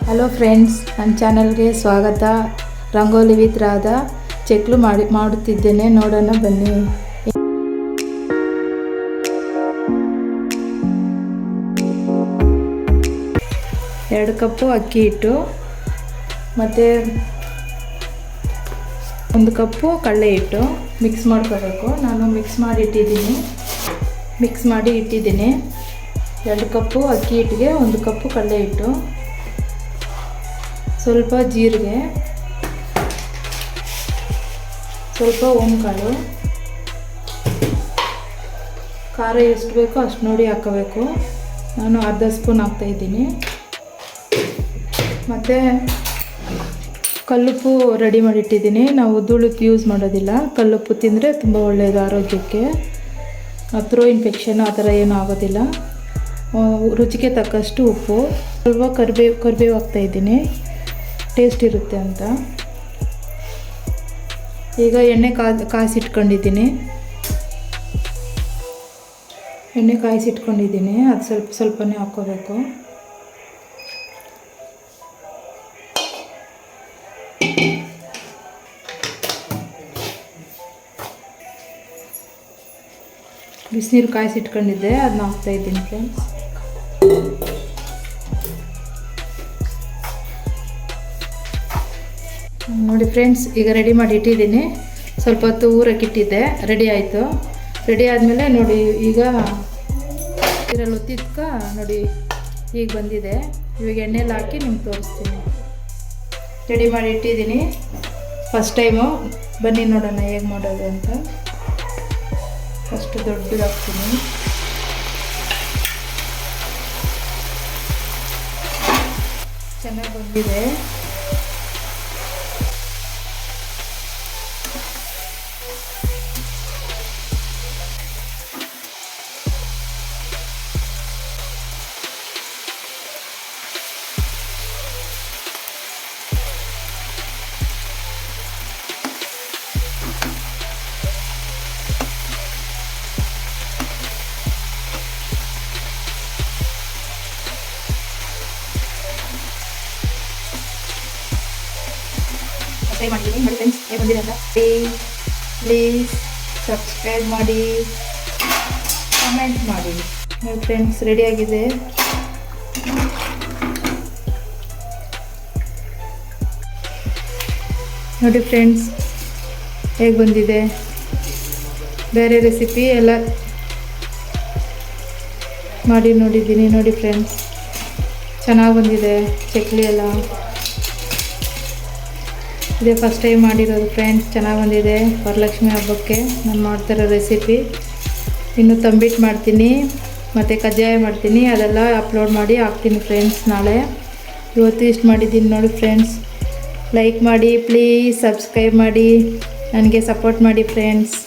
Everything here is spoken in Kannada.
ಹಲೋ ಫ್ರೆಂಡ್ಸ್, ನನ್ನ ಚಾನಲ್ಗೆ ಸ್ವಾಗತ. ರಂಗೋಲಿ ವಿತ್ ರಾಧಾ ಚಕ್ಲು ಮಾಡುತ್ತಿದ್ದೇನೆ, ನೋಡೋಣ ಬನ್ನಿ. ಎರಡು ಕಪ್ಪು ಅಕ್ಕಿ ಹಿಟ್ಟು ಮತ್ತು 1 ಕಪ್ಪು ಕಡಲೆ ಹಿಟ್ಟು ಮಿಕ್ಸ್ ಮಾಡ್ಕೋಬೇಕು. ನಾನು ಮಿಕ್ಸ್ ಮಾಡಿ ಇಟ್ಟಿದ್ದೀನಿ. 2 ಕಪ್ಪು ಅಕ್ಕಿ ಹಿಟ್ಟಿಗೆ 1 ಕಪ್ಪು ಕಡಲೆ ಹಿಟ್ಟು, ಸ್ವಲ್ಪ ಜೀರಿಗೆ, ಸ್ವಲ್ಪ ಓಂಕಾಳು, ಖಾರ ಎಷ್ಟು ಬೇಕೋ ಅಷ್ಟು ನೋಡಿ ಹಾಕೋಬೇಕು. ನಾನು ಅರ್ಧ ಸ್ಪೂನ್ ಹಾಕ್ತಾಯಿದ್ದೀನಿ. ಮತ್ತು ಕಲ್ಲುಪ್ಪು ರೆಡಿ ಮಾಡಿಟ್ಟಿದ್ದೀನಿ. ನಾವು ಧೂಳುಪ್ಪು ಯೂಸ್ ಮಾಡೋದಿಲ್ಲ. ಕಲ್ಲುಪ್ಪು ತಿಂದರೆ ತುಂಬ ಒಳ್ಳೆಯದು ಆರೋಗ್ಯಕ್ಕೆ. ಥ್ರೋ ಇನ್ಫೆಕ್ಷನ್ ಆ ಥರ ಏನೂ ಆಗೋದಿಲ್ಲ. ರುಚಿಗೆ ತಕ್ಕಷ್ಟು ಉಪ್ಪು, ಸ್ವಲ್ಪ ಕರಿಬೇವು ಹಾಕ್ತಾಯಿದ್ದೀನಿ, ಟೇಸ್ಟ್ ಇರುತ್ತೆ ಅಂತ. ಈಗ ಎಣ್ಣೆ ಕಾಯಿಸಿಟ್ಕೊಂಡಿದ್ದೀನಿ. ಅದು ಸ್ವಲ್ಪನೇ ಹಾಕ್ಕೋಬೇಕು. ಬಿಸಿನೀರು ಕಾಯಿಸಿಟ್ಕೊಂಡಿದ್ದೆ, ಅದನ್ನ ಹಾಕ್ತಾಯಿದ್ದೀನಿ ಫ್ರೆಂಡ್ಸ್. ನೋಡಿ ಫ್ರೆಂಡ್ಸ್, ಈಗ ರೆಡಿ ಮಾಡಿ ಇಟ್ಟಿದ್ದೀನಿ. ಸ್ವಲ್ಪ ಹೊತ್ತು ಊರಕ್ಕಿಟ್ಟಿದ್ದೆ, ರೆಡಿ ಆಯಿತು. ರೆಡಿ ಆದಮೇಲೆ ನೋಡಿ, ಈಗ ಇದರಲ್ಲಿ ಒತ್ತಿದ್ಕ ನೋಡಿ ಈಗ ಬಂದಿದೆ. ಇವಾಗ ಎಣ್ಣೆಲಿ ಹಾಕಿ ನಿಮ್ಗೆ ತೋರಿಸ್ತೀನಿ. ರೆಡಿ ಮಾಡಿ ಇಟ್ಟಿದ್ದೀನಿ, ಫಸ್ಟ್ ಟೈಮು. ಬನ್ನಿ ನೋಡೋಣ ಹೇಗೆ ಮಾಡೋದು ಅಂತ. ಫಸ್ಟ್ ದೊಡ್ಡದು ಹಾಕ್ತೀನಿ. ಚೆನ್ನಾಗಿ ಬಂದಿದೆ. ಟ್ರೈ ಮಾಡ್ತೀನಿ ನೋಡಿ ಫ್ರೆಂಡ್ಸ್, ಹೇಗೆ ಬಂದಿದೆ ಅಂತ. ಪ್ಲೀಸ್ ಸಬ್ಸ್ಕ್ರೈಬ್ ಮಾಡಿ, ಕಮೆಂಟ್ ಮಾಡಿ. ನೋಡಿ ಫ್ರೆಂಡ್ಸ್, ರೆಡಿಯಾಗಿದೆ. ನೋಡಿ ಫ್ರೆಂಡ್ಸ್, ಹೇಗೆ ಬಂದಿದೆ. ಬೇರೆ ರೆಸಿಪಿ ಎಲ್ಲ ಮಾಡಿ ನೋಡಿದ್ದೀನಿ. ನೋಡಿ ಫ್ರೆಂಡ್ಸ್, ಚೆನ್ನಾಗಿ ಬಂದಿದೆ ಚಕ್ಲಿ ಎಲ್ಲ. ಇದೇ ಫಸ್ಟ್ ಟೈಮ್ ಮಾಡಿರೋದು ಫ್ರೆಂಡ್ಸ್, ಚೆನ್ನಾಗಿ ಬಂದಿದೆ. ವರಲಕ್ಷ್ಮಿ ಹಬ್ಬಕ್ಕೆ ನಾನು ಮಾಡ್ತಿರೋ ರೆಸಿಪಿ. ಇನ್ನು ತಂಬಿಟ್ಟು ಮಾಡ್ತೀನಿ ಮತ್ತು ಕಜ್ಜಾಯ ಮಾಡ್ತೀನಿ. ಅದೆಲ್ಲ ಅಪ್ಲೋಡ್ ಮಾಡಿ ಹಾಕ್ತೀನಿ ಫ್ರೆಂಡ್ಸ್ ನಾಳೆ. ಇವತ್ತು ಇಷ್ಟು ಮಾಡಿದ್ದೀನಿ ನೋಡಿ ಫ್ರೆಂಡ್ಸ್. ಲೈಕ್ ಮಾಡಿ, ಪ್ಲೀಸ್ ಸಬ್ಸ್ಕ್ರೈಬ್ ಮಾಡಿ, ನನಗೆ ಸಪೋರ್ಟ್ ಮಾಡಿ ಫ್ರೆಂಡ್ಸ್.